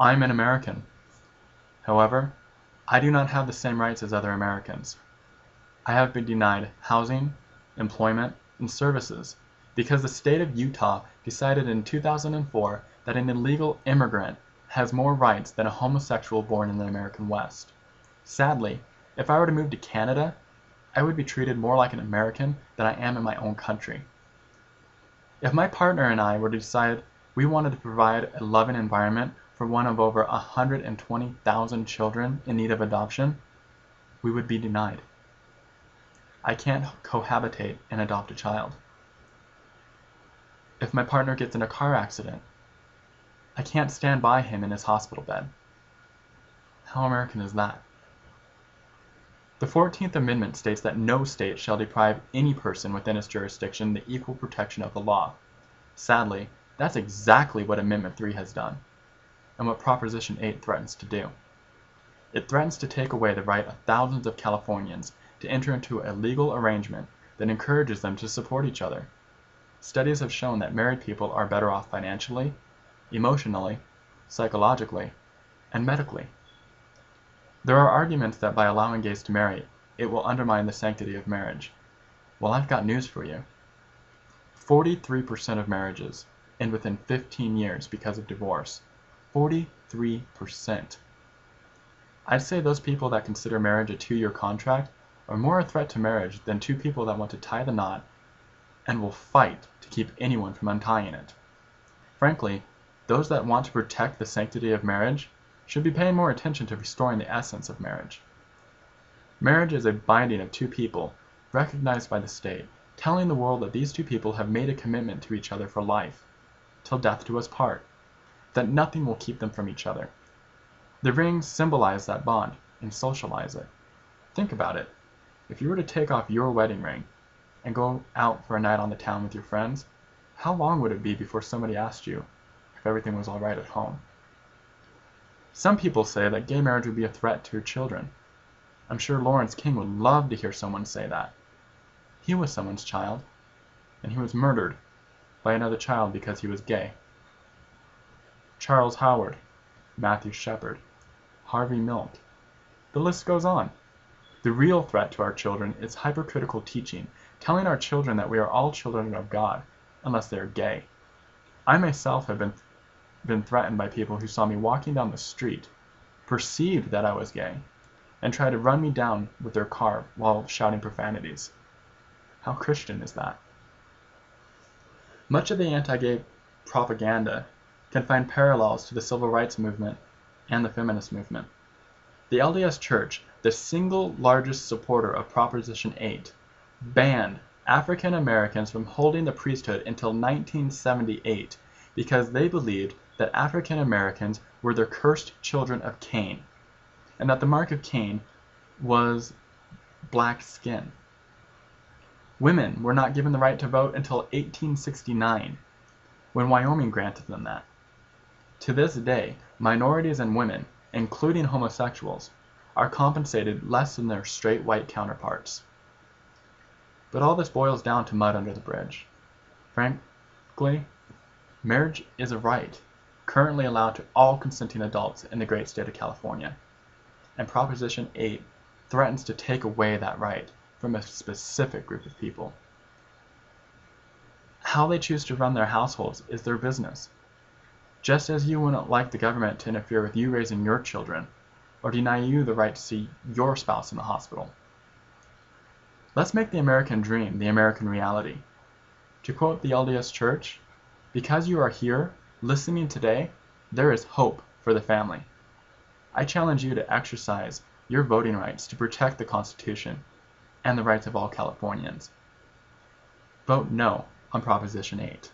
I'm an American. However, I do not have the same rights as other Americans. I have been denied housing, employment, and services because the state of Utah decided in 2004 that an illegal immigrant has more rights than a homosexual born in the American West. Sadly, if I were to move to Canada, I would be treated more like an American than I am in my own country. If my partner and I were to decide we wanted to provide a loving environment for one of over 120,000 children in need of adoption, we would be denied. I can't cohabitate and adopt a child. If my partner gets in a car accident, I can't stand by him in his hospital bed. How American is that? The 14th Amendment states that no state shall deprive any person within its jurisdiction the equal protection of the law. Sadly, that's exactly what Amendment 3 has done, and what Proposition 8 threatens to do. It threatens to take away the right of thousands of Californians to enter into a legal arrangement that encourages them to support each other. Studies have shown that married people are better off financially, emotionally, psychologically, and medically. There are arguments that by allowing gays to marry, it will undermine the sanctity of marriage. Well, I've got news for you. 43% of marriages end within 15 years because of divorce. 43%. I'd say those people that consider marriage a 2-year contract are more a threat to marriage than two people that want to tie the knot and will fight to keep anyone from untying it. Frankly, those that want to protect the sanctity of marriage should be paying more attention to restoring the essence of marriage. Marriage is a binding of two people, recognized by the state, telling the world that these two people have made a commitment to each other for life, till death do us part, that nothing will keep them from each other. The rings symbolize that bond and socialize it. Think about it. If you were to take off your wedding ring and go out for a night on the town with your friends, how long would it be before somebody asked you if everything was all right at home? Some people say that gay marriage would be a threat to your children. I'm sure Lawrence King would love to hear someone say that. He was someone's child, and he was murdered by another child because he was gay. Charles Howard, Matthew Shepard, Harvey Milk. The list goes on. The real threat to our children is hypercritical teaching, telling our children that we are all children of God, unless they are gay. I myself have been threatened by people who saw me walking down the street, perceived that I was gay, and tried to run me down with their car while shouting profanities. How Christian is that? Much of the anti-gay propaganda can find parallels to the civil rights movement and the feminist movement. The LDS Church, the single largest supporter of Proposition 8, banned African Americans from holding the priesthood until 1978 because they believed that African Americans were the cursed children of Cain, and that the mark of Cain was black skin. Women were not given the right to vote until 1869, when Wyoming granted them that. To this day, minorities and women, including homosexuals, are compensated less than their straight white counterparts. But all this boils down to mud under the bridge. Frankly, marriage is a right currently allowed to all consenting adults in the great state of California, and Proposition 8 threatens to take away that right from a specific group of people. How they choose to run their households is their business. Just as you wouldn't like the government to interfere with you raising your children, or deny you the right to see your spouse in the hospital. Let's make the American dream the American reality. To quote the LDS Church, because you are here, listening today, there is hope for the family. I challenge you to exercise your voting rights to protect the Constitution and the rights of all Californians. Vote no on Proposition 8.